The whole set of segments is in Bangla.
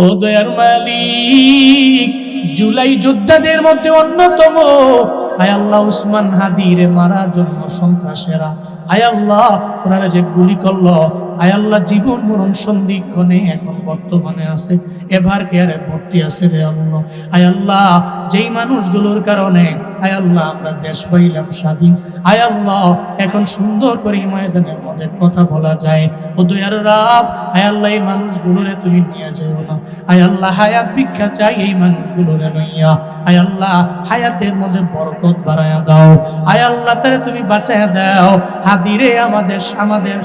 ও দয়ার মালিক, জুলাই যোদ্ধাদের মধ্যে অন্যতম আয় আল্লাহ উসমান হাদিরে মারার জন্য সন্ত্রাসেরা আয় আল্লাহ ওনারা যে গুলি করলো, আয় আল্লাহ জীবন মরণ সন্ধিক্ষণে এখন বর্তমানে আছে, এভার কেয়ারে ভর্তি আছে রে আল্লাহ। আয় আল্লাহ যেই মানুষগুলোর কারণে আয় আল্লাহ আমরা দেশ পাইলাম স্বাধীন, আয় আল্লাহ এখন সুন্দর করে ময়দানের মধ্যে কথা বলা যায়। ও দয়ার রব, আয় আল্লাহ এই মানুষগুলোরে তুমি নিয়ে যাও না, আয় আল্লাহ হায়াত ভিক্ষা চাই এই মানুষগুলোরে লইয়া, আয় আল্লাহ হায়াতের মধ্যে বরকত বাড়ায়া দাও, আয় আল্লাহ তারে তুমি বাঁচায়া দাও, হাদিরে আমাদের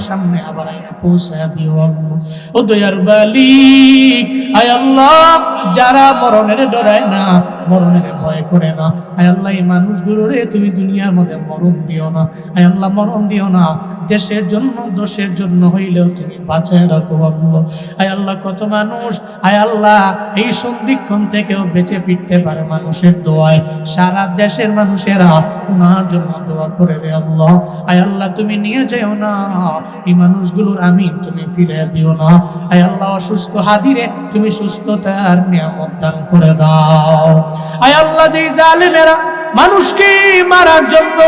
সামনে আবার আইনা পৌঁছায়া দিও আল্লাহ। ও দয়ার মালিক, আয় আল্লাহ যারা মরণের ডরায় না, মরণের ভয় করে না, আয় আল্লাহ এই মানুষগুলোরে তুমি দুনিয়ার মধ্যে মরণ দিও না, আয় আল্লাহ মরণ দিও না, দেশের জন্য দোষের জন্য হইলেও তুমি বাঁচায় রাখো আল্লাহ। আয় আল্লাহ কত মানুষ আয় আল্লাহ এই সন্ধিক্ষণ থেকেও বেঁচে ফিরতে পারে মানুষের দোয়ায়, সারা দেশের মানুষেরা ওনার জন্য দোয়া করে রে আল্লাহ। আয় আল্লাহ তুমি নিয়ে যাও না এই মানুষগুলোর, আমিন তুমি ফিরে দিও না, আয় আল্লাহ অসুস্থ হাদিরে তুমি সুস্থতার নিয়ামত দান করে দাও। আয় আল্লাহ যেই জালেমেরা মানুষকে মারার জন্য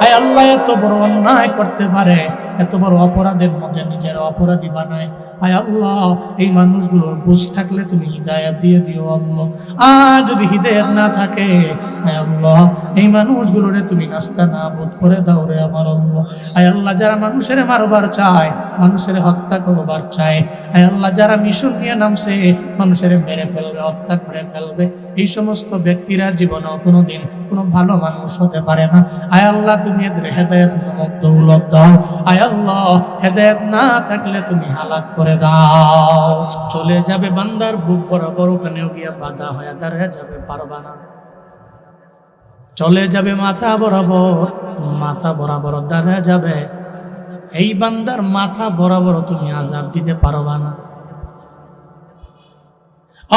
আয় আল্লাহ এত বড় অন্যায় করতে পারে, এত বড় অপরাধের মধ্যে নিজের অপরাধী বানায়, আয় আল্লাহ এই মানুষগুলোর বুঝ থাকলে তুমি হিদায়াত দিয়ে দিও আল্লাহ। আর যদি হিদায়াত না থাকে আয় আল্লাহ এই মানুষগুলোরে তুমি নাস্তা নাবুদ করে দাও রে আমার আল্লাহ। আয় আল্লাহ যারা মানুষের মারবার চায়, মানুষের হত্যা করবার চায়, আয় আল্লাহ যারা মিশন নিয়ে নামছে মানুষের মেরে ফেলবে, হত্যা করে ফেলবে, এই সমস্ত ব্যক্তিরা জীবনেও কোনোদিন কোনো ভালো মানুষ হতে পারে না। আয় আল্লাহ তুমি এদের হেদায়েত নামক দৌলত দাও, আয় আল্লাহ হেদায়েত না থাকলে তুমি হালাক করে দাও। চলে যাবে বান্দার বুক বরাবর, ওখানেও গিয়া বাধা হয়ে দাঁড়িয়ে যাবে, পারবা না। চলে যাবে মাথা বরাবর দাঁড়িয়ে যাবে, এই বান্দার মাথা বরাবর তুমি আযাব দিতে পারবা না।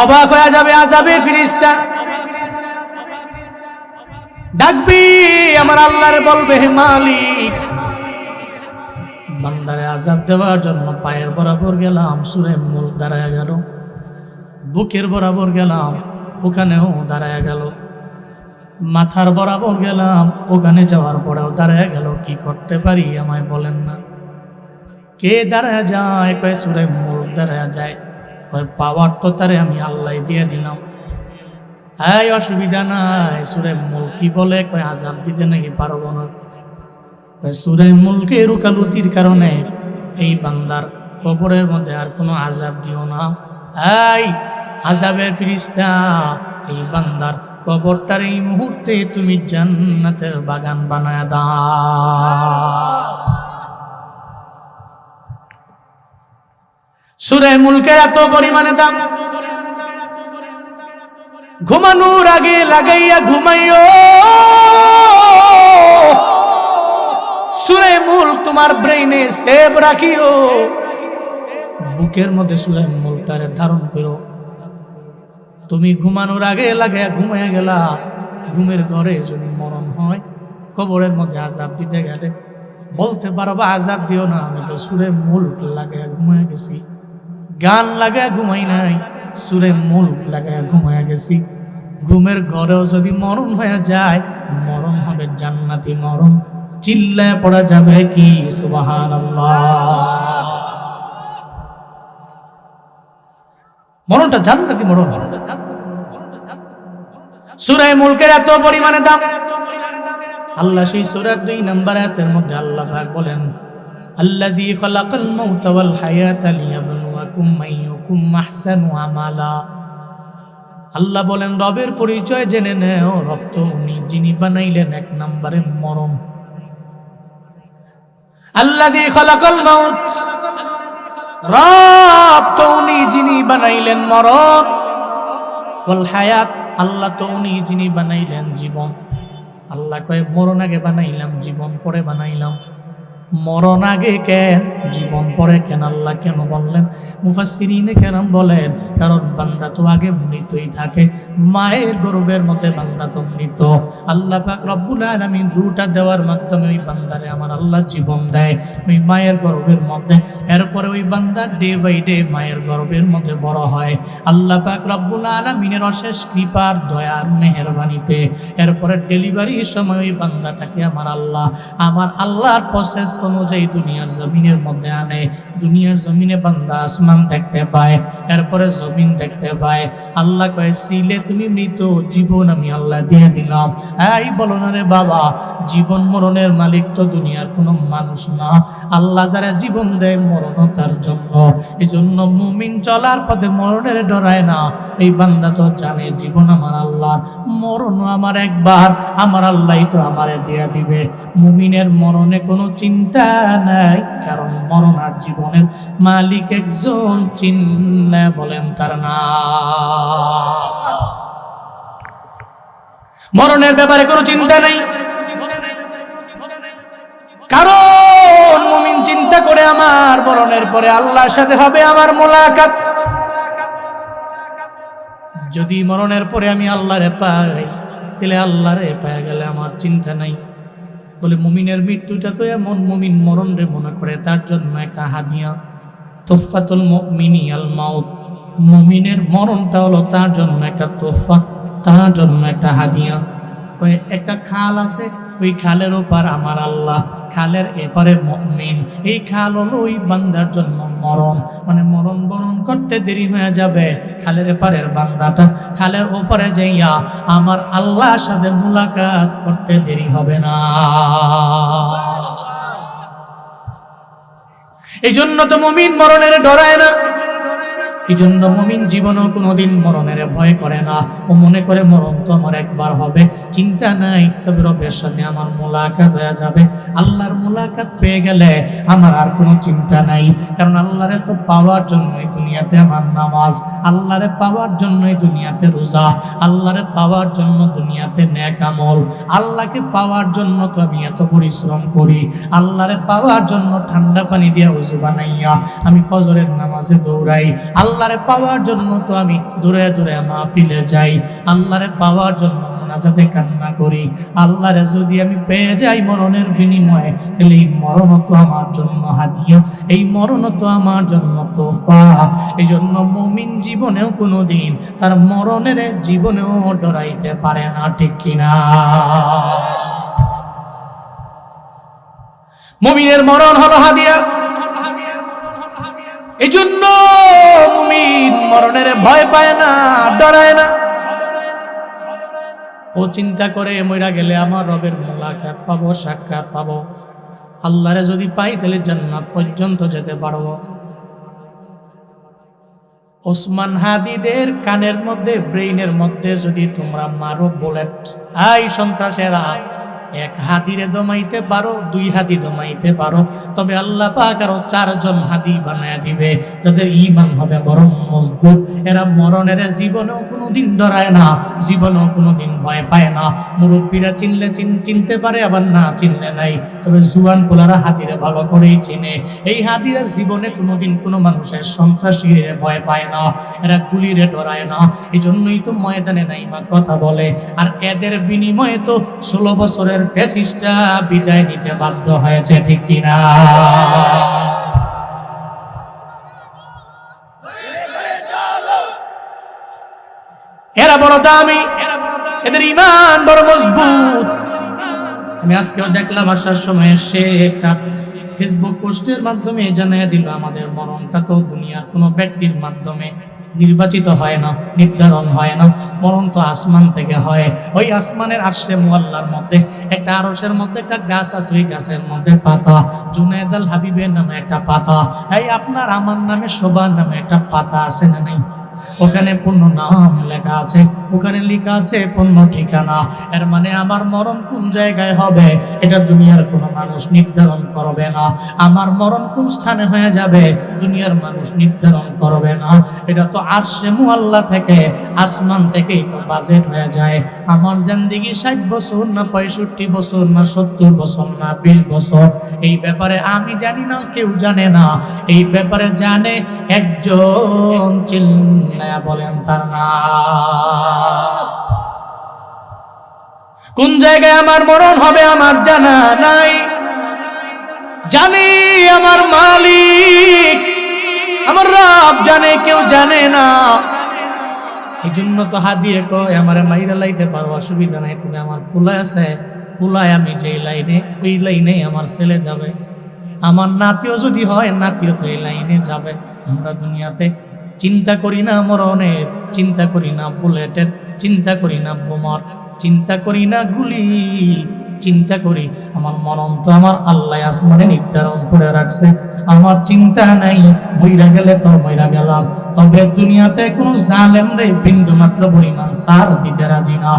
অবাক হয়ে যাবে আযাবের ফেরেশতা, ডাকবি আমার আল্লাহর, বলবে হে মালিক বান্দারে আযাব দেওয়ার জন্য পায়ের বরাবর গেলাম, সূরা মুলক দাঁড়ায় গেল, বুকের বরাবর গেলাম, ওখানেও দাঁড়ায় গেল, মাথার বরাবর গেলাম, ওখানে যাওয়ার পরেও দাঁড়ায় গেল, কি করতে পারি আমায় বলেন না। কে দাঁড়ায় যায়? কয় সূরা মুলক দাঁড়ায় যায়। কয় পাওয়ার তো তারে আমি আল্লাহ দিয়ে দিলাম, হ্যাঁ অসুবিধা নাই। সূরা মুলক কি বলে? কয় আযাব দিতে নাকি পারবো না। সূরা মুলকের উকালতির কারণে এই বান্দার কবরের মধ্যে আর কোনো আযাব দিও না। এই আযাবের ফেরেশতা, এই বান্দার কবরটার এই মুহূর্তে তুমি জান্নাতের বাগান বানায় দাও। সূরা মুলকের এত পরিমাণে দাম, ঘুমানোর আগে লাগাইয়া ঘুমাইও। সূরা মুলক তোমার ব্রেইনে সেভ রাখিও, বুকের মধ্যে সূরা মুলকটারে ধারণ করো। তুমি ঘুমানোর আগে লাগাইয়া ঘুমাইয়া গেলা, ঘুমের ঘরে যদি মরণ হয়, কবরের মধ্যে আযাব দিতে গেলে বলতে পারবা আযাব দিও না, আমি তো সূরা মুলক লাগাইয়া ঘুমাইয়া গেছি, গান লাগাইয়া ঘুমাই নাই, সূরা মুলক লাগাইয়া ঘুমাইয়া গেছি। ঘুমের ঘরেও যদি মরণ হয়ে যায়, মরণ হবে জান্নাতি মরণ, চিল্লায় পড়া যাবে কি সুবহানাল্লাহ। মরণটা জান্নাতি মরণ। সূরা মুলকের এত পরিমাণে দাম, আল্লাহ সেই সূরার 2 নম্বর আয়াতের মধ্যে আল্লাহ পাক বলেন, আল্লাযী খালাকাল মাউতা ওয়াল হায়াতা লিয়াবলুয়াকুম আইয়ুকুম আহসানু আমালা। আল্লাহ বলেন রবের পরিচয় জেনে নেও, রব তো উনি যিনি বানাইলেন 1 নম্বরে মরণ। আল্লাযী খালাকাল মাউত, রব তো উনি যিনি বানাইলেন মরণ, ওয়াল হায়াত, আল্লাহ তো উনি যিনি বানাইলেন জীবন। আল্লাহ কয় মরণ আগে বানাইলাম, জীবন পরে বানাইলাম। মরণ আগে কেন, জীবন পরে কেন? আল্লাহ কেন বললেন? মুফাসসিরিনে কেরাম বলেন, কারণ বান্দা তো আগে মৃতই থাকে। মায়ের গর্ভের মধ্যে বান্দা তো মৃত। আল্লাহ পাক রব্বুল আলামিন রূহটা দেওয়ার মাধ্যমে ওই বান্দারে আমার আল্লাহ জীবন দেয় ওই মায়ের গর্ভের মধ্যে। এরপরে ওই বান্দা ডে বাই ডে মায়ের গর্ভের মধ্যে বড় হয় আল্লাহ পাক রব্বুল আলামিনের অশেষ কৃপার দয়ার মেহেরবানিতে। এরপরে ডেলিভারির সময় ওই বান্দাটাকে আমার আল্লাহর প্রসেস অনুযায়ী দুনিয়ার জমিনের মধ্যে আনে। দুনিয়ার জমিনে বান্দা আসমান দেখতে পায়, এরপরে জমিন দেখতে পায়। আল্লাহ কয়, সিলে তুমি মৃত, জীবন আমি আল্লাহ দিয়ে দিলাম। এই বলো না রে বাবা, জীবন মরণের মালিক তো দুনিয়ার কোনো মানুষ না। আল্লাহ যারা জীবন দেয় মরণও তার জন্য। এই জন্য মুমিন চলার পথে মরণের ডরায় না। এই বান্দা তো জানে জীবন আমার আল্লাহর, মরণও আমার একবার, আমার আল্লাহই তো আমারে দিয়া দিবে। মুমিনের মরণে কোনো চিন্তা নাই, কারণ মরণ আর জীবনের মালিক একজন, চিন্না বলেন তার নাম। মরণের ব্যাপারে কোনো চিন্তা নাই, কারণ মুমিন চিন্তা করে আমার মরণের পরে আল্লাহর সাথে হবে আমার মোলাকাত। যদি মরণের পরে আমি আল্লাহরে পাই, তাহলে আল্লাহরে পাই গেলে আমার চিন্তা নাই। বলে মুমিনের মৃত্যুটা তো এমন, মুমিন মরণ রে মনে করে তার জন্য একটা হাদিয়া। তোফাতুল মুমিনি আল মাউত, মুমিনের মরণটা হলো তার জন্য একটা তোফা, তার জন্য একটা হাদিয়া। ওই একটা খাল আছে, ওই খালের ওপার আমার আল্লাহ, খালের এপারে মুমিন। এই খাল হলো ওই বান্দার জন্য মরণ, মানে মরণ বরণ করতে দেরি হয়ে যাবে। খালের এপারের বান্দাটা খালের ওপারে যাইয়া আমার আল্লাহর সাথে মুলাকাত করতে দেরি হবে না। এই জন্য তো মুমিন মরণের ডরায় না। এই জন্য মুমিন জীবনও কোনোদিন মরণের ভয় করে না। ও মনে করে মরণ তো আমার একবার হবে, চিন্তা নাই, তবে রবের সাথে আমার মোলাকাত হয়ে যাবে। আল্লাহর মোলাকাত পেয়ে গেলে আমার আর কোনো চিন্তা নাই, কারণ আল্লাহরে তো পাওয়ার জন্যই দুনিয়াতে আমার নামাজ, আল্লাহরে পাওয়ার জন্যই দুনিয়াতে রোজা, আল্লাহরে পাওয়ার জন্য দুনিয়াতে নেক আমল, আল্লাহকে পাওয়ার জন্য তো আমি এত পরিশ্রম করি, আল্লাহরে পাওয়ার জন্য ঠান্ডা পানি দিয়ে ওযু বানাইয়া আমি ফজরের নামাজে দৌড়াই, আল্লাহরে পাওয়ার জন্য তো আমি দূরে দূরে মাহফিলে যাই, আল্লাহরে পাওয়ার জন্য মোনাজাতে কান্না করি। আল্লাহরে যদি আমি পেয়ে যাই মরণের বিনিময়ে, তাহলে এই মরণ তো আমার জন্য হাদিয়া, এই মরণ তো আমার জন্য তোফা। এই জন্য মুমিন জীবনেও কোনোদিন তার মরণের জীবনেও ডরাইতে পারে না, ঠিক কিনা? মুমিনের মরণ হলো হাদিয়া। এই জন্য মুমিন মরণের ভয় পায় না, ডরায় না। ও চিন্তা করে মইরা গেলে আমার রবের মোলাকাত পাবো, সাক্ষাৎ পাবো। আল্লাহরে যদি পাই তাহলে জান্নাত পর্যন্ত যেতে পারবো। ওসমান হাদিদের কানের মধ্যে, ব্রেইনের মধ্যে যদি তোমরা মারো বুলেট, আই সন্ত্রাসেরা, এক হাদিরে দমাইতে পারো, দুই হাদি দমাইতে পারো, তবে আল্লাহ পাক আরো 4 জন হাদি বানায়া দিবে, যাদের ঈমান হবে বড় মজবুত। এরা মরণের জীবনেও কোনোদিন ডরায় না, জীবনেও কোনোদিন ভয় পায় না। মুরব্বীরা চিনলে চিনতে পারে, আবার না চিনলে নাই, তবে জুয়ান পোলারা হাদিরে ভালো করেই চিনে। এই হাদিরা জীবনে কোনোদিন কোনো মানুষের সন্ত্রাসীরে ভয় পায় না, এরা গুলিরে ডরায় না। এই জন্যই তো ময়দানে নাইমা কথা বলে। আর এদের বিনিময়ে তো 16 বছরের ফ্যাসিস্টরা বিদায় নিতে বাধ্য হয়েছে, ঠিক কিনা? এরা বড় দামি, এদের ঈমান বড় মজবুত। আমি আজকেও দেখলাম আসার সময় সে একটা ফেসবুক পোস্টের মাধ্যমে জানিয়ে দিল, আমাদের মরণটা তো দুনিয়ার কোনো ব্যক্তির মাধ্যমে নির্বাচিত হয় না, নির্ধারণ হয় না, মরণ তো আসমান থেকে হয়। ওই আসমানের আরশে মুআল্লার মধ্যে একটা আরশের মধ্যে একটা গাছ আছে, ওই গাছের মধ্যে পাতা, জুনায়েদ আল হাবিবের নামে একটা পাতা, এই আপনার আমার নামে, সবার নামে একটা পাতা আছে না নাই? ওখানে পূর্ণ নাম লেখা আছে, ওখানে লেখা আছে পূর্ণ ঠিকানা। এর মানে আমার মরণ কোন জায়গায় হবে এটা দুনিয়ার কোনো মানুষ নির্ধারণ করবে না। আমার মরণ কোন স্থানে হয়ে যাবে দুনিয়ার মানুষ নির্ধারণ করবে না। এটা তো আরশে মুআল্লা থেকে, আসমান থেকেই তো বাজেট হয়ে যায়। আমার জিন্দেগি 60 বছর না 65 বছর না 70 বছর না 20 বছর, এই ব্যাপারে আমি জানি না, কেউ জানে না। এই ব্যাপারে জানে একজন, চিল্লায়া বলেন তার নাম। কোন জায়গায় আমার মরণ হবে আমার জানা নাই, জানে আমার মালিক, আমার রব জানে, কেউ জানে না। এই জন্য তো হাত দিয়ে কয় আমারে মাইরা লাইতে পারো, অসুবিধা নাই, তুমি আমার পুলায় আছে, পুলায় আমি যেই লাইনে ওই লাইনে আমার ছেলে যাবে, আমার নাতিও যদি হয় নাতিও তো এই লাইনে যাবে। আমরা দুনিয়াতে চিন্তা করি না মরণের, চিন্তা করি না বুলেটের, চিন্তা করি না বোমার, চিন্তা করি না গুলি, চিন্তা করি আমার মরণ তো আমার আল্লাহ আসমানে নির্ধারণ করে রাখছে। আমার চিন্তা নাই, মইরা গেলে তো মইরা গেলাম। তবে দুনিয়াতে কোনো জালেম রে বিন্দু মাত্র পরিমাণ সার দিতে রাজি না।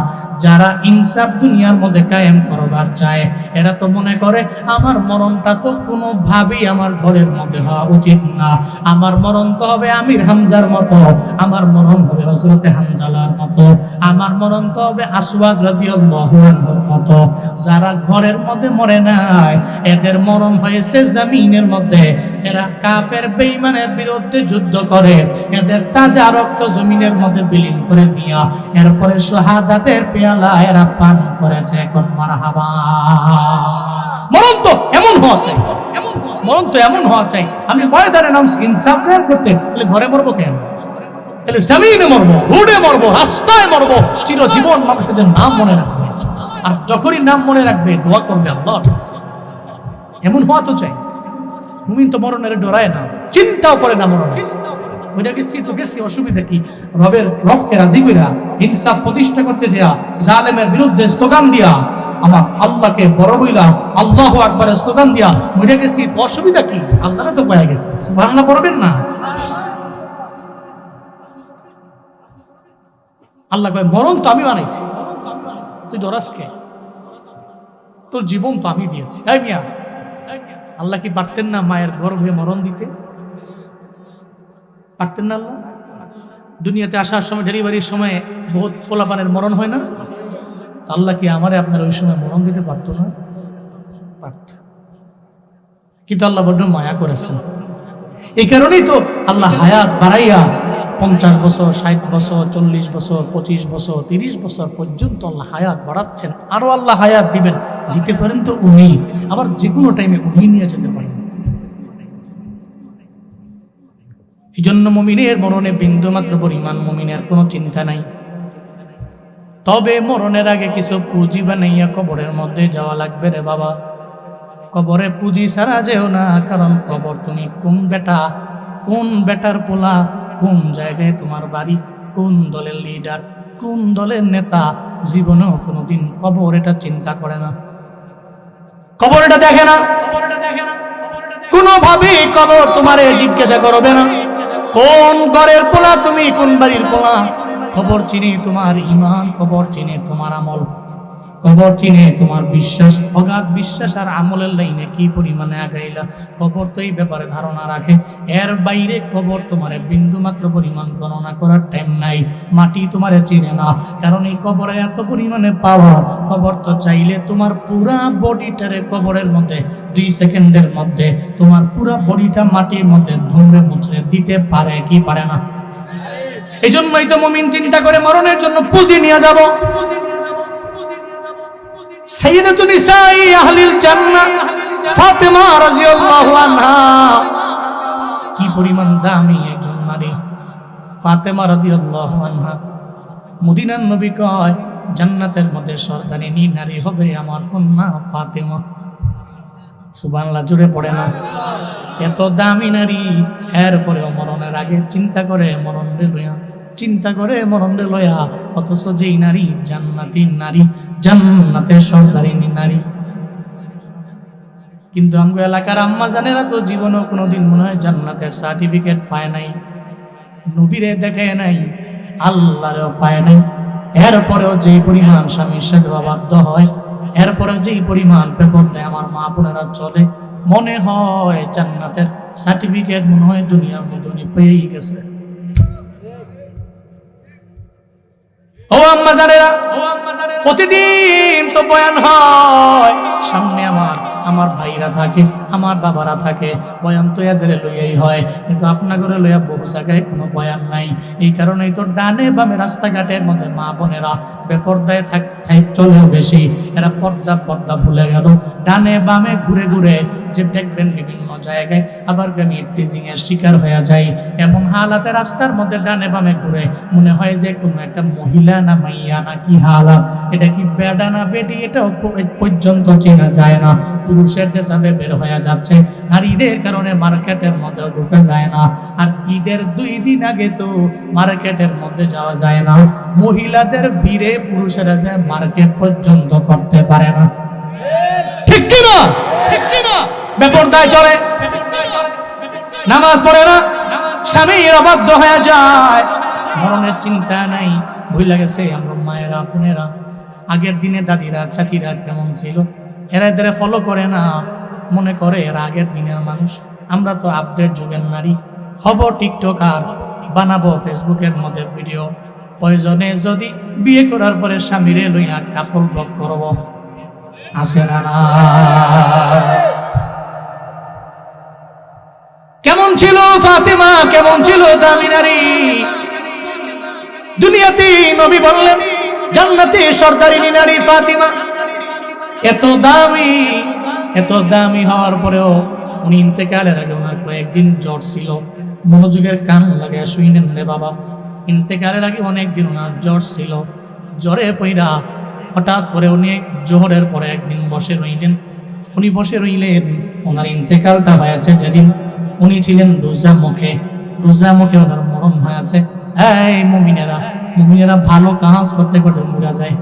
যারা ইনসাফ দুনিয়ার মধ্যে কায়েম করবার চায়, এরা তো মনে করে আমার মরণটা তো কোনোভাবেই আমার ঘরের মধ্যে হওয়া উচিত না। আমার মরণ তো হবে আমির হামজার মতো, আমার মরণ হবে হযরতে হানজালার মতো, আমার মরণ তো হবে আসওয়াদ রাদিয়াল্লাহু আনহুর মতো। যারা ঘরের মধ্যে মরে নাই, এদের মরণ হয়েছে জমিনের মধ্যে। এরা কাফের বেঈমানের বিরুদ্ধে যুদ্ধ করে, এদের তাজা রক্ত জমিনের মধ্যে বিলীন করে দিয়া এরপরে শাহাদাতের পেয়ালা এরা পান করেছে। এখন মারহাবা। মরণ তো এমন হওয়া চাই, মরণ তো এমন হওয়া চাই। আমি ময়দানে নাম ইনসাফ কায়েম করতে, তাহলে ঘরে মরবো কেন? তাহলে জমিনে মরবো, রোডে মরবো, রাস্তায় মরবো, চিরজীবন মানুষদের নাম মনে রাখবে। আর যখনই নাম মনে রাখবে দোয়া করবে আল্লাহর কাছে। এমন হওয়া তো চাই। মুমিন তো মরণের ডরায় না, চিন্তাও করে না মরণ। ওইটা গেছি তো গেছি, অসুবিধা কি? রবকে রাজি কইরা ইনসাফ প্রতিষ্ঠা করতে যা জালেমের বিরুদ্ধে স্লোগান দিয়া, আমার আল্লাহকে বড় বইলা আল্লাহু আকবার স্লোগান দিয়া ওইটা গেছি তো অসুবিধা কি? আল্লাহরে তো পাওয়া গেছে। সুবহানাল্লাহ পড়বেন না? আল্লাহ কয় মরণ তো আমি বানাইছি, তুই ডরাস কে? তোর জীবন তো আমি দিয়েছি। এই মিয়া, আল্লাহ কি পারতেন না মায়ের গর্ভে মরণ দিতে? পারতেন না আল্লাহ? দুনিয়াতে আসার সময়, ডেলিভারির সময় বহুত পোলাপানের মরণ হয় না? আল্লাহ কি আমারে আপনার ওই সময় মরণ দিতে পারতো না? পারত। কিন্তু আল্লাহ বড্ড মায়া করেছেন। এই কারণেই তো আল্লাহ হায়াত বাড়াইয়া 50 বছর, 60 বছর, 40 বছর, 25 বছর, 30 বছর পর্যন্ত আল্লাহ হায়াত বাড়াচ্ছেন। আরো আল্লাহ হায়াত দিবেন, দিতে পারেন তো উনি, আবার যে কোনো টাইমে উনি নিয়ে যেতে পারেন। এই জন্য মুমিনের মরণে বিন্দু মাত্র পরিমাণ মুমিনের কোনো চিন্তা নাই। তবে মরণের আগে কিছু পুঁজি বানাইয়া কবরের মধ্যে যাওয়া লাগবে রে বাবা। কবরে পুঁজি ছাড়া যেও না, কারণ কবর তুমি কোন বেটা, কোন বেটার পোলা, কোন জায়গায় তোমার বাড়ি, কোন দলের লিডার, কোন দলের নেতা, জীবনেও কোনোদিন কবর এটা চিন্তা করে না, কবর এটা দেখে না। কোনোভাবেই কবর তোমারে জিজ্ঞাসা করবে না কোন ঘরের পোলা তুমি, কোন বাড়ির পোলা। কবর চিনে তোমার ঈমান, কবর চিনে তোমার আমল, কবর চিনে তোমার বিশ্বাস, অগাধ বিশ্বাস আর আমলের লাইনে কি পরিমাণে আগাইলা। কবর তো এই ব্যাপারে ধারণা রাখে। এর বাইরে কবর তোমার বিন্দু মাত্র পরিমাণ গণনা করার টাইম নাই। মাটি তোমারে চিনে না, কারণ এই কবরে এত পরিমাণে পাওয়ার। কবর তো চাইলে তোমার পুরা বডিটারে কবরের মধ্যে 2 সেকেন্ডের মধ্যে তোমার পুরা বডিটা মাটির মধ্যে ধুমড়ে মুচড়ে দিতে পারে কি পারে না? এই জন্যই তো মুমিন চিন্তা করে মরণের জন্য পুঁজি নিয়ে যাব। সাইয়্যিদাতুন নিসাই আহলিল জান্নাহ ফাতেমা রাদিয়াল্লাহু আনহা, কি পরিমাণ দামি একজন নারী ফাতেমা রাদিয়াল্লাহু আনহা। মদিনার নবী কয় জান্নাতের মধ্যে সর্দারিনী নারী হবে আমার কন্যা ফাতেমা। সুবহানাল্লাহ, জুড়ে পড়ে না? এত দামি নারী, এরপরেও মরণের আগে চিন্তা করে মরণ রে লইয়া, চিন্তা করে মরণ রে লইয়া। অথচ যেই নারী জান্নাতি নারী, জান্নাতের সর্দারিনী নারী। কিন্তু আমগো এলাকার আম্মা জানেরা তো জীবনেও কোনোদিন মনে হয় জান্নাতের সার্টিফিকেট পায় নাই। নবীরে দেখে নাই, আল্লাহরেও পায় নাই। এরপরেও যেই পরিমাণ স্বামীর সাথে বাধ্য হয়, এরপরে যেই পরিমাণ বেপরদায় আমার মা বোনেরা চলে, মনে হয় জান্নাতের সার্টিফিকেট মনে হয় দুনিয়ার মধ্যে উনি পেয়েই গেছে। ও আম্মা জানেরা, প্রতিদিন তো বয়ান হয়, সামনে আমার ভাইরা থাকে, আমার বাবারা থাকে, বয়ান তো এদের লইয়াই হয়, কিন্তু আপনার ঘরে লইয়া বহু জায়গায় কোনো বয়ান নাই। এই কারণেই তো ডানে বামে রাস্তাঘাটের মধ্যে মা বোনেরা বেপরদায় চলেও বেশি, এরা পর্দা ভুলে গেল। ডানে বামে ঘুরে ঘুরে যে দেখবেন বিভিন্ন জায়গায় আবার আমি টিজিং এর শিকার হয়ে যাই। এমন হালাতে রাস্তার মধ্যে ডানে বামে ঘুরে মনে হয় যে কোনো একটা মহিলা না মাইয়া না কি হালাত, এটা কি বেডা না বেডি, এটা পর্যন্ত চেনা যায় না। পুরুষের দেশাবে বের হয়ে যাচ্ছে, আর ঈদের কারণে মার্কেটের মধ্যে ঢুকে যায় না। আর ঈদের 2 দিন আগে তো মার্কেটের মধ্যে যাওয়া যায় না। মহিলাদের ভিড়ে পুরুষেরা যে মার্কেট পর্যন্ত করতে পারে না। ঠিক কিনা? বেপরদায় চলে, নামাজ পড়ে না, স্বামীর অবাধ্য হয়ে যায়, মরণের চিন্তা নাই। ভুলে গেছে আমরা মায়েরা বোনেরা, আগের দিনে দাদিরা চাচিরা কেমন ছিল, এরা এদের ফলো করে না, মনে করে এরা আগের দিনের মানুষ। আমরা তো আপডেট যুগের নারী, হব টিকটকার, বানাবো ফেসবুকের মধ্যে ভিডিও, প্রয়োজনে যদি বিয়ে করার পরে স্বামীরে লইয়া কাপড় ব্লক করব। আছে না? কেমন ছিল ফাতেমা, কেমন ছিল দামি নারী। দুনিয়াতে নবী বললেন জান্নাতে সর্দারিনী নারী ফাতেমা। এত দামি হওয়ার পরেও উনি ইন্তেকালের আগে ওনার কয়েকদিন জ্বর ছিল। মনোযোগের কান লাগে শুইনেন রে বাবা, ইন্তেকালের আগে অনেকদিন ওনার জ্বর ছিল। জ্বরে পইরা হঠাৎ করে উনি জোহরের পরে একদিন বসে রইলেন। উনি বসে রইলেন, ওনার ইন্তেকালটা হয়েছে যেদিন উনি ছিলেন রোজা মুখে ওনার মরণ হয়েছে। এই মুমিনেরা ভালো কাজ করতে করতে মরে যায়,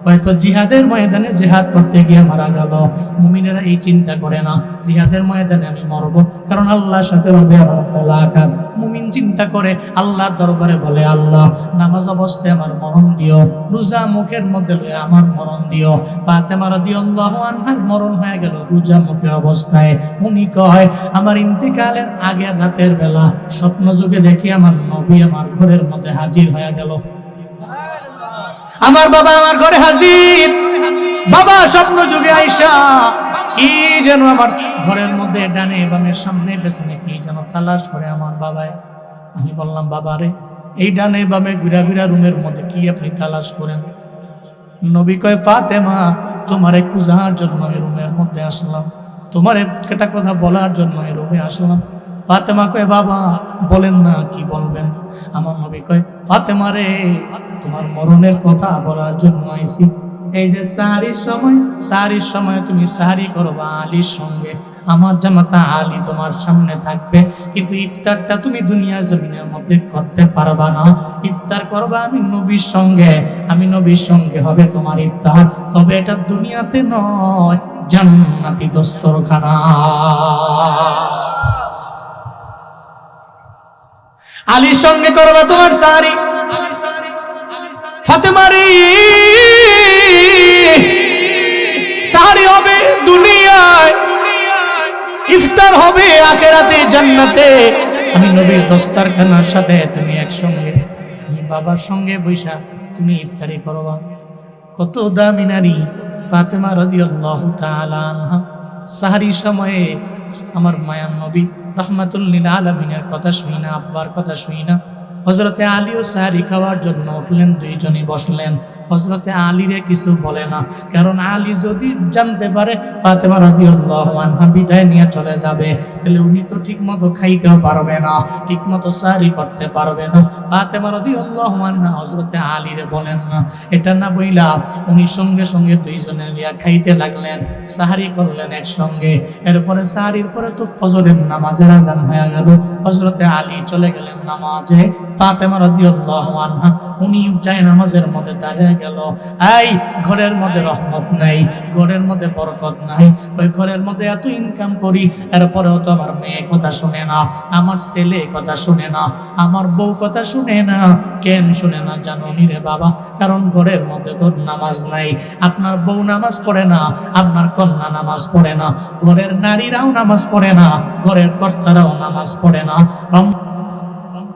হয়তো জিহাদের ময়দানে জিহাদ করতে গিয়ে মারা গেল। মুমিনেরা এই চিন্তা করে না জিহাদের ময়দানে আমি মরব, কারণ আল্লাহর সাথে হবে আমার মোলাকাত। মুমিন চিন্তা করে আল্লাহর দরবারে বলে, আল্লাহ নামাজ অবস্থায় আমার মরণ দিও, রোজা মুখের মধ্যে লয়ে আমার মরণ দিও। ফাতেমা রাদিয়াল্লাহু আনহার মরণ হয়ে গেল রোজা মুখের অবস্থায়। উনি কয় আমার ইন্তেকালের আগের রাতের বেলা স্বপ্ন যুগে দেখি আমার নবী আমার ঘরের মধ্যে হাজির হয়ে গেল। আমার বাবা আমার ঘরে হাজির, বাবা স্বপ্ন যুগে আইসা কি যেন আমার ঘরের মধ্যে ডানে বামের সামনে পেছনে কি যেন তালাশ করে আমার বাবায়। আমি বললাম বাবা রে, এই ডানে বামে ঘুরা ঘুরা রুমের মধ্যে কি আপনি তালাশ করেন? নবী কয় ফাতেমা তোমারে খুঁজার জন্য আমি রুমের মধ্যে আসলাম, তোমারে একটা কথা বলার জন্য আমি রুমে আসলাম। ফাতেমা কয় বাবা বলেন না, কি বলবেন? আমার নবী কয় ফাতেমা রে, তোমার মরণের কথা বলার জন্য আইছি। এই যে সাহারির সময় তুমি সাহারি করবা আলীর সঙ্গে, আমার জামাতা আলী তোমার সামনে থাকবে, কিন্তু ইফতারটা তুমি দুনিয়ার জমিনের মধ্যে করতে পারবা না। ইফতার করবা আমি নবীর সঙ্গে হবে তোমার ইফতার, তবে এটা দুনিয়াতে নয়, জান্নাতি দস্তরখানা। আলীর সঙ্গে করবা তোমার সাহারি। ফাতেমারে সাহারি হবে দুনিয়ায়, ইফতার হবে আখিরাতে জান্নাতে। আমি নবীর দস্তরখানার সাথে তুমি একসঙ্গে, আমি বাবার সঙ্গে বৈশা তুমি ইফতারি করবা। কত দামি নারী ফাতেমা রাদিয়াল্লাহু তাআলা আনহা। সাহারির সময়ে আমার মায়ার নবী রাহমাতুল লিল আলামিনের কথা শুই না, আব্বার কথা শুই না, হযরতে আলীও সাহারি খাওয়ার জন্য উঠলেন, দুইজনই বসলেন। হযরতে আলীরে কিছু বলে না, কারণ আলী যদি জানতে পারে ফাতেমা রাদিয়াল্লাহু আনহা বিদায় নিয়ে চলে যাবে, তাহলে উনি তো ঠিক মতো খাইতেও পারবে না, ঠিক মতো সাহারি করতে পারবে না। ফাতেমা রাদিয়াল্লাহু আনহা হযরতে আলীরে বলেন না, এটা না বইলা উনি সঙ্গে সঙ্গে দুইজনে নিয়ে খাইতে লাগলেন, সাহারি করলেন একসঙ্গে। এরপরে সাহারির পরে তো ফজরের নামাজের আযান হয়ে গেল, হযরতে আলী চলে গেলেন নামাজে। ফাতেমা রাদিয়াল্লাহু আনহা উনি যায় নামাজের মধ্যে দাঁড়িয়ে গেল। এই ঘরের মধ্যে রহমত নাই, ঘরের মধ্যে বরকত নাই, ওই ঘরের মধ্যে এত ইনকাম করি, এরপরেও তো আমার মেয়ে কথা শুনে না, আমার ছেলে কথা শুনে না, আমার বউ কথা শুনে না। কেন শুনে না জানো নি রে বাবা? কারণ ঘরের মধ্যে তোর নামাজ নাই। আপনার বউ নামাজ পড়ে না, আপনার কন্যা নামাজ পড়ে না, ঘরের নারীরাও নামাজ পড়ে না, ঘরের কর্তারাও নামাজ পড়ে না।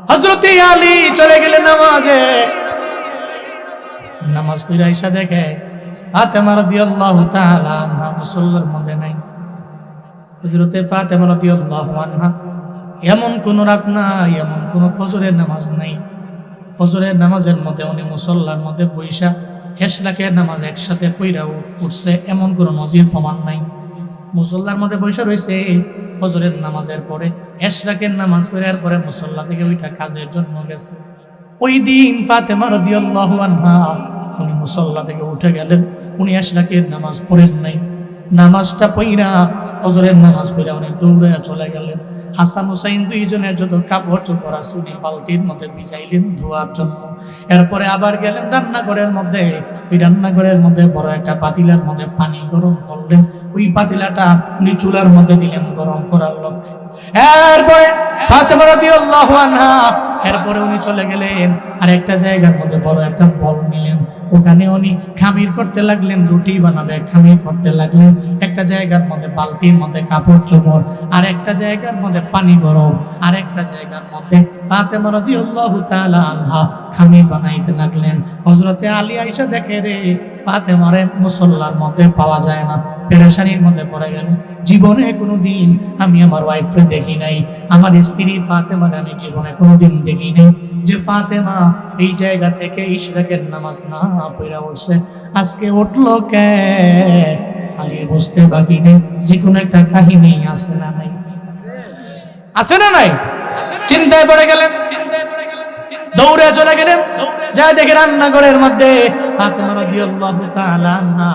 হযরত আলী চলে গেলেন নামাজে। নামাজ পড়ে আয়েশা দেখে ফাতেমা রাদিয়াল্লাহু তাআলা আনহা মুসল্লার মধ্যে নাই। হযরত ফাতেমা রাদিয়াল্লাহু আনহা এমন কোন রাত নাই, এমন কোন ফজরের নামাজ নাই, ফজরের নামাজের মধ্যে উনি মুসল্লার মধ্যে বৈশা হেশরাকের নামাজ একসাথে পইরা উঠছে, এমন কোন নজির প্রমাণ নাই। মুসল্লার মধ্যে বৈশা রয়েছে, ফজরের নামাজের পরে হেশরাকের নামাজ পড়ার পরে মুসল্লা থেকে ওইটা কাজের জন্য গেছে। ওই দিন ফাতেমা রাদিয়াল্লাহু আনহা উনি মুসল্লা থেকে উঠে গেলেন, উনি হেশরাকের নামাজ পড়েন নাই। নামাজটা পইরা ফজরের নামাজ পড়া উনি দৌড়ে চলে গেলেন। হাসান হুসাইন দুইজনের যত কাপড় চোপড় আছে উনি বালতির মধ্যে ভিজাইলেন ধোয়ার জন্য। এরপরে আবার গেলেন রান্নাঘরের মধ্যে, ওই রান্নাঘরের মধ্যে বড় একটা পাতিলার মধ্যে পানি গরম করলেন, ওই পাতিলাটা উনি চুলার মধ্যে দিলেন গরম করার লক্ষ্যে। এরপরে ফাতেমা রাদিয়াল্লাহু আনহা এরপরে উনি চলে গেলেন আর একটা জায়গার মধ্যে বড় একটা বল নিলেন, ওখানে উনি খামির করতে লাগলেন, রুটি বানাবে খামির করতে লাগলেন। একটা জায়গার মধ্যে বালতির মধ্যে কাপড় চোপড়, আর একটা জায়গার মধ্যে পানি গরম, আর একটা জায়গার মধ্যে ফাতেমা রাদিয়াল্লাহু তাআলা আনহা খামির বানাইতে লাগলেন। হযরতে আলী আয়েশা দেখে রে ফাতেমারে মুসল্লার মধ্যে পাওয়া যায় না, পেরেশানির মধ্যে পড়ে গেল। জীবনে কোনোদিন আমি আমার ওয়াইফরে দেখি নাই, আমার স্ত্রী ফাতেমারে আমি জীবনে কোনোদিন দেখি নাই যে ফাতেমা এই জায়গা থেকে ইশরাকের নামাজ না পড়া উঠছে। আজকে উঠলো কে? আলী বুঝতে বাকি নেই, যে কোনো একটা কাহিনী আছে না নাই, আছে না নাই? চিন্তায় পড়ে গেলেন, দৌড়ে চলে গেলেন, যা দেখে রান্নাঘরের মধ্যে ফাতেমা রাদিয়াল্লাহু তাআলা আনহা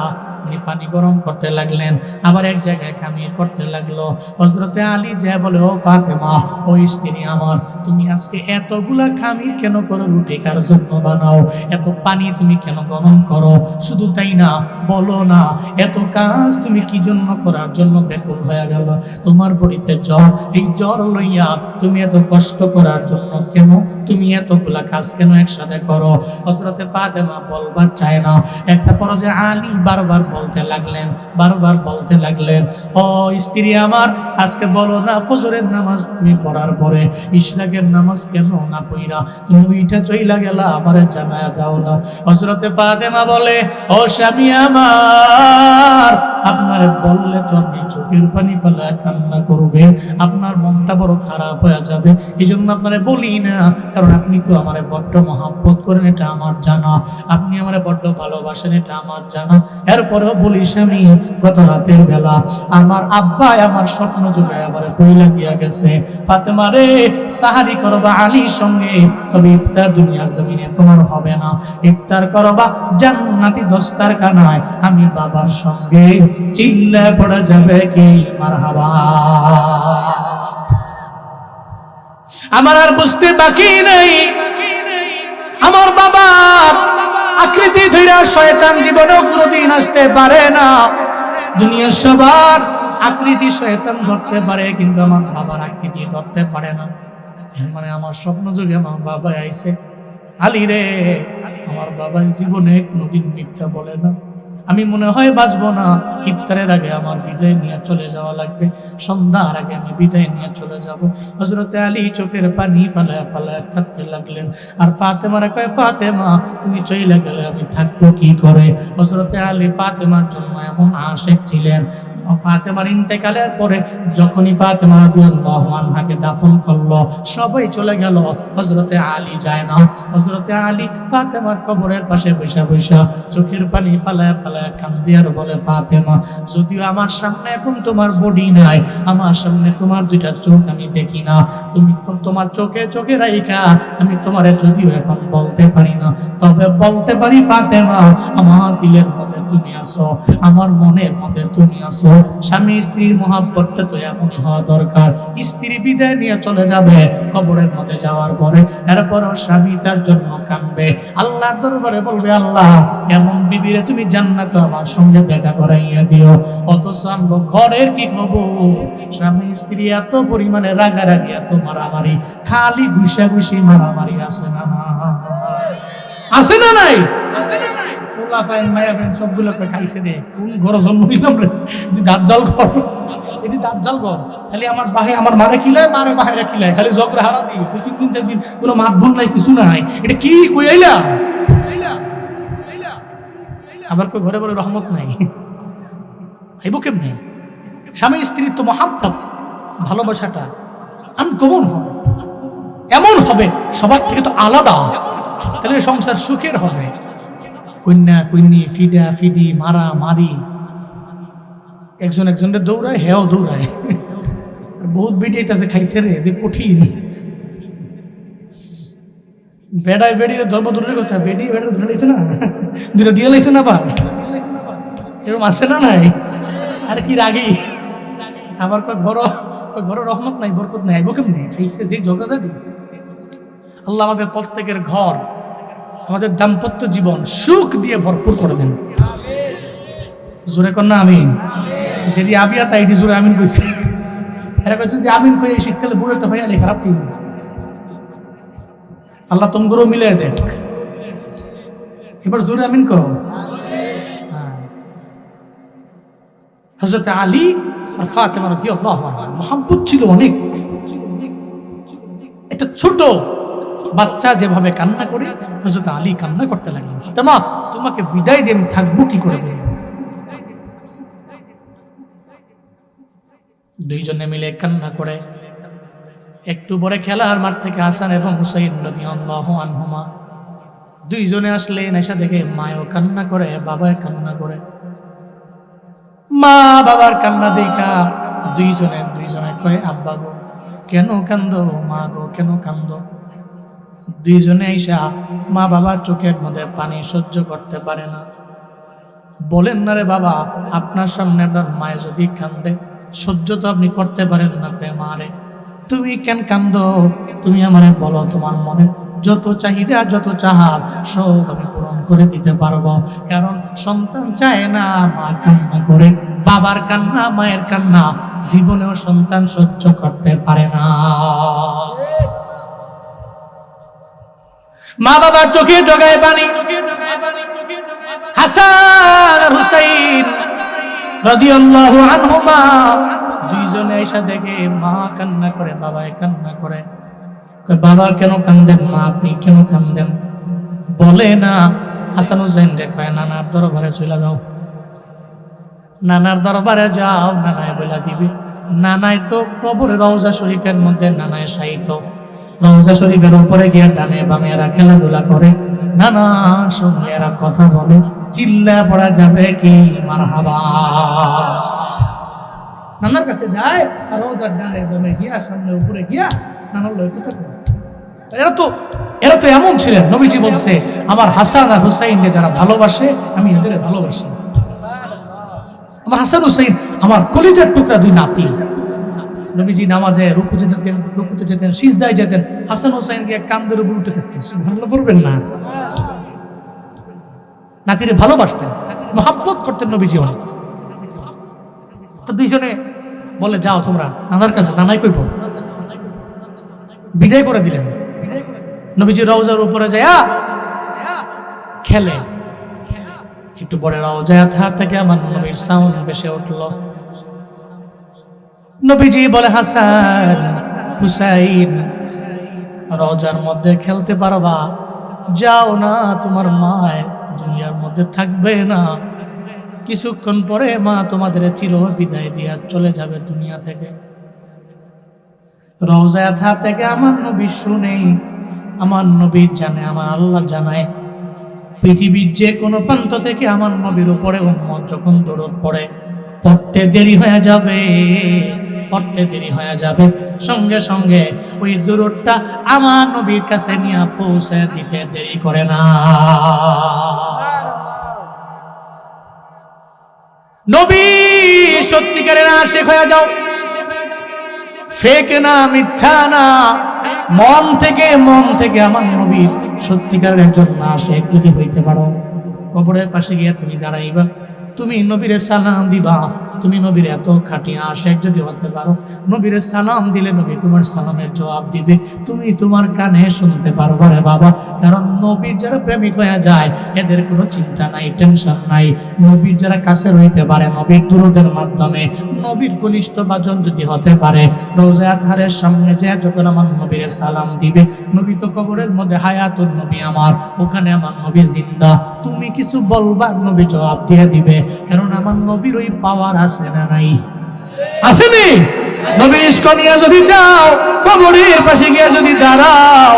উনি পানি গরম করতে লাগলেন, আবার এক জায়গায় খামির করতে লাগলো। হযরতে আলী যা বলে, ও ফাতেমা, ও স্ত্রী আমার, তুমি আজকে এতগুলা খামির কেন করো? রুটি কার জন্য বানাও? এত পানি তুমি কেন গরম করো? শুধু তাই না, বলো না এত কাজ তুমি কি জন্য করার জন্য ব্যাকুল হয়ে গেল? তোমার বড়িতে জ্বর, এই জ্বর লইয়া তুমি এত কষ্ট করার জন্য কেন? তুমি এতগুলা কাজ কেন একসাথে করো? হযরতে ফাতেমা বলবার চায় না, একটা পর্যায়ে আলী বারবার বলতে লাগলেন, বারবার বলতে লাগলেন, ও স্ত্রী আমার, আজকে বলো না ফজরের নামাজ তুমি পড়ার পরে ইশরাকের নামাজ কেন না পড়া তুমি উইঠা চইলা গেলা, আমারে জানায়া দাও না। হযরতে ফাতেমা বলে, ও স্বামী আমার, আপনারে বললে তো আপনি চোখের পানি ফেলা কান্না করবে, আপনার মনটা বড় খারাপ হয়ে যাবে, এই জন্য আপনারে বলি না, কারণ আপনি তো আমারে বড্ড মহব্বত করেন, এটা আমার জানা, আপনি আমারে বড্ড ভালোবাসেন, এটা আমার জানা। এরপরেও বলি স্বামী, গত রাতের বেলা আমার আব্বা আমার স্বপ্ন যুগে আবার কইলা দিয়া গেছে, ফাতেমা রে সাহারি করবা আলীর সঙ্গে, তবে ইফতার দুনিয়ার জমিনে তোমার হবে না, ইফতার করবা জান্নাতি দস্তারখানায় আমি বাবার সঙ্গে। চিল্লা পড়া যাবে কি মারহাবা? আমার আর বুঝতে বাকি নেই, আমার বাবার আকৃতি ধইরা শয়তান জীবনেও কোনোদিন আসতে পারে না। দুনিয়ার সবার আকৃতি শয়তান ধরতে পারে, কিন্তু আমার বাবার আকৃতি ধরতে পারে না। মানে আমার স্বপ্ন যুগে আমার বাবা আইছে, আলী রে, আমার বাবা জীবনে কোনোদিন মিথ্যা বলে না, আমি মনে হয় বাঁচবো না, ইফতারের আগে আমার বিদায় নিয়ে চলে যাওয়া লাগবে, সন্ধ্যার আগে আমি বিদায় নিয়ে চলে যাব। হযরতে আলী চোখের পানি ফালায়া ফালায়া কাঁদতে লাগলেন, আর ফাতেমারে কয়, ফাতেমা তুমি চইলা গেলে আমি থাকবো কি করে? হযরতে আলী ফাতেমার জন্য এমন আশিক ছিলেন। ফাতেমার ইন্তেকালের পরে যখনই ফাতেমা রাদিয়াল্লাহু আনহাকে দাফন করলো, সবাই চলে গেল, হযরতে আলী যায় না। হযরতে আলী ফাতেমার কবরের পাশে বসে বসে চোখের পানি ফালায়া ফালায়া কান্দে আর বলে, ফাতেমা, যদিও আমার সামনে এখন তোমার বডি নাই, আমার সামনে তোমার দুইটা চোখ আমি দেখি না, তুমি তোমার চোখে চোখে রাইখা আমি তোমারে যদিও এখন বলতে পারি না, তবে বলতে পারি ফাতেমা, আমার দিলের মধ্যে তুমি আছো, আমার মনের মধ্যে তুমি আছো। স্বামী স্ত্রীর মহাব্বতটা তো এমনই হওয়া দরকার। স্ত্রী বিদায় নিয়ে চলে যাবে কবরের মধ্যে যাওয়ার পরে, এরপরও স্বামী তার জন্য কাঁদবে, আল্লাহর দরবারে বলবে, আল্লাহ এমন বিবিরে তুমি জান্নাতে আমার সঙ্গে দেখা করাইয়া দিও। অথচ আমরা ঘরের কি খবর, স্বামী স্ত্রী এত পরিমাণে রাগারাগি, এত মারামারি, খালি ঘুষা ঘুষি মারামারি আছে না আছে না নাই? সবগুলোকে খাইছে রে, কোন ঘর জন্ম নিলাম রে, দাজ্জাল ঘর, এটি দাজ্জাল ঘর। খালি আমার বাহে আমার মারে খিলায়, মারে বাহিরে খিলায়, খালি ঝগড়া হারা দিই, 2-3 কোনো মাত ভুল নাই, কিছু নাই। এটা কি কই আইলা? আবার কই ঘরে বলে রহমত নাই, আইব কেমনে? স্বামী স্ত্রীর তো মহাব্বত, ভালোবাসাটা আনকমন হবে, এমন হবে সবার থেকে তো আলাদা, তাহলে সংসার সুখের হবে। কন্যা কন্যি, ফিডা ফিডি, মারা মারি, একজন একজনের দৌড়ায়, হেও দৌড়ায়। বহুত বেডিয়াইতেছে, খাইছে রে, যে কঠিন। বেড়ায় বেড়িয়ে ধর্ম দূরের কথা, বেডি বেড়া ধরে লাইছে না, দুটা দিয়ে লাইছে না, বা এরকম আছে না নাই? আর কি রাগি, আবার ঘর রহমত নাই, বরকত নাই, আইব কেমনে? খাইছে যে ঝগড়াঝাটি। আল্লাহ আমাদের প্রত্যেকের ঘর, আমাদের দাম্পত্য জীবন সুখ দিয়ে ভরপুর করে দেন। জোরে কর না আমিন। যেটি আবিয়া তাই জোরে আমিন কইছে। এরকম যদি আমিন কই এই শীতকালে বই একটা ভাইয়া খারাপ কি, আল্লাহ তোমগুলো মিলে দেখ। এবার জোরে আমিন কও। হযরত আলী আর ফাতেমা রাদিয়াল্লাহু আনহা মহব্বত ছিল অনেক। একটা ছোট বাচ্চা যেভাবে কান্না করে, হযরত আলী কান্না করতে লাগলেন, ফাতেমা তোমাকে বিদায় দিয়ে আমি থাকবো কি করে দেব? দুইজনে মিলে কান্না করে। একটু পরে খেলার মাঠ থেকে হাসান এবং হুসাইন রাদিয়াল্লাহু আনহুমা দুইজনে আসলেন, এসে দেখে মায়ও কান্না করে, বাবাও কান্না করে। মা বাবার কান্না দেখা দুইজনে কয়, আব্বা গো কেন কান্দো, মা গো কেন কান্দো? দুইজনে আইসা মা বাবার চোখের মধ্যে পানি সহ্য করতে পারে না, বলেন না রে বাবা, আপনার সামনে আপনার মায়ে যদি কান্দে সহ্য তো আপনি করতে পারেন না, মারে তুমি কেন কান্দো? তুমি আমারে বলো, তোমার মনে যত চাহিদা যত চাহাত সব আমি পূরণ করে দিতে পারবো। কারণ সন্তান চায় না মা কান্না করে, বাবার কান্না মায়ের কান্না জীবনেও সন্তান সহ্য করতে পারে না। মা বাবার চোখে ডগায় পানি। হাসান আর হুসাইন রাদিয়াল্লাহু আনহুমা দুইজনে এসে দেখে মা কান্না করে, বাবাই কান্না করে। বাবা কেন কান্দেন, মা আপনি কেন কান্দেন? বলে না। হাসান হুসাইন রে কয়, নানার দরবারে চলে যাও, নানার দরবারে যাও, নানায় বলে দিবি। নানাই তো কবরে রওজা শরীফের মধ্যে নানায় শায়িত, রওজা শরীফের উপরে গিয়ে ডানে বামে এরা খেলাধুলা করে, নানা সঙ্গে এরা কথা বলে, চিল্লা পড়া যাবে কি মারহাবা। নানার কাছে যায় আর রওজার ডানে বামে গিয়া সামনে উপরে গিয়া নানার লয় কথা বলে। এরা তো এমন ছিলেন, নবীজি বলছে আমার হাসান আর হুসাইনকে যারা ভালোবাসে আমি এদের ভালোবাসি। আমার হাসান হুসাইন আমার কলিজার টুকরা দুই নাতি। নবীজি নামাজে রুকুতে যেতেন, সিজদায় যেতেন, হাসান হুসাইনকে কান্দের উপর উঠে থাকতেন, সুবহানাল্লাহ পড়বেন না? নাতিরে ভালোবাসতেন, মহব্বত করতেন নবীজি অনেক। তো দুইজনে বলে যাও তোমরা নানার কাছে, নানাই কইব, বিদায় করে দিলেন। নবীজি রওজার উপরে যায় খেলে, একটু পরে রওজায় থাক থেকে আমার নবীর সাউন্ড ভেসে উঠল। নবীজি বলে, হাসান হুসাইন রওজার মধ্যে খেলতে পারবা? যাও না, তোমার মা দুনিয়ার মধ্যে থাকবে না, কিছুক্ষণ পরে মা তোমাদের চির বিদায় দিয়া চলে যাবে দুনিয়া থেকে। রওজায় থাক থেকে আমার নবী শুনে, আমার নবী জানে, আমার আল্লাহ জানায়, পৃথিবীর যে কোনো প্রান্ত থেকে আমার নবীর উপরে উম্মত যখন দরুদ পড়ে, পড়তে দেরি হয়ে যাবে, পড়তে দেরি হয়ে যাবে, সঙ্গে সঙ্গে ওই দরুদটা আমার নবীর কাছে নিয়ে পৌঁছে দিতে দেরি করে না। নবী সত্যিকারের আশিক হয়ে যাও, ফেক না, মিথ্যা না, মন থেকে আমার নবী সত্যিকারের একজন আশিক যদি হইতে পারো, কবরের পাশে গিয়ে তুমি দাঁড়াইবা, তুমি নবীরে সালাম দিবা। তুমি নবীর এত খাঁটি আশিক যদি হতে পারো, নবীরে সালাম দিলে নবী তোমার সালামের জবাব দিবে, তুমি তোমার কানে শুনতে পারবা রে বাবা। কারণ নবীর যারা প্রেমিক হয়ে যায় এদের কোনো চিন্তা নাই, টেনশন নাই। নবীর যারা কাছে রইতে পারে নবীর দুরূদের মাধ্যমে, নবীর ঘনিষ্ঠ বাজন যদি হতে পারে, রোজা আতহারের সামনে যে যখন আমার নবীরে সালাম দিবে, নবী তো কবরের মধ্যে হায়াতুন নবী আমার, ওখানে আমার নবী জিন্দা, তুমি কিছু বলবা নবী জবাব দিয়ে দিবে। কারণ আমার নবীর ওই পাওয়ার আছে না নাই? আসেনি? নবী ইশক নিয়ে যদি যাও, কবরের পাশে গিয়ে যদি দাঁড়াও,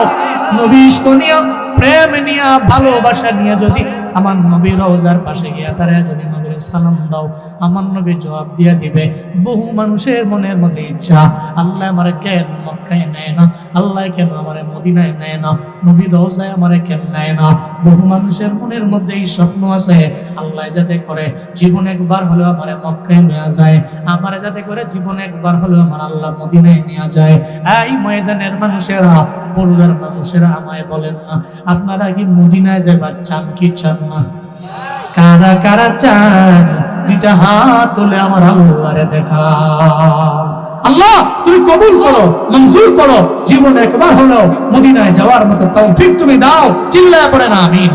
নবী ইশক নিয়ে, প্রেম নিয়ে, ভালোবাসা নিয়ে যদি আমার নবী রওজার পাশে গিয়ে তারা যদি নবীর সালাম দাও, আমার নবী জবাব দিয়ে দিবে। বহু মানুষের মনের মধ্যে ইচ্ছা, আল্লাহ আমারে কেন মক্কায় নেয় না, আল্লাহ কেন আমারে মদিনায় নেয় না, নবী রওজায় আমারে কেন নেয় না। বহু মানুষের মনের মধ্যে এই স্বপ্ন আছে, আল্লাহ যাতে করে জীবন একবার হলেও আমারে মক্কায় নেওয়া যায়, আমারে যাতে করে জীবন একবার হলেও আমার আল্লাহ মদিনায় নেওয়া যায়। এই ময়দানের মানুষেরা, বরুড়ার মানুষেরা আমায় বলেন না, আপনারা কি মদিনায় যাবার চান কি চান না? কারা কারা চান? দুইটা হাত তুলে আমার আল্লাহরে দেখা। আল্লাহ তুমি কবুল করো, মঞ্জুর করো, জীবনে একবার হলো মদিনায় যাওয়ার মতো তৌফিক তুমি দাও। চিল্লায় পড়ে না আমিন।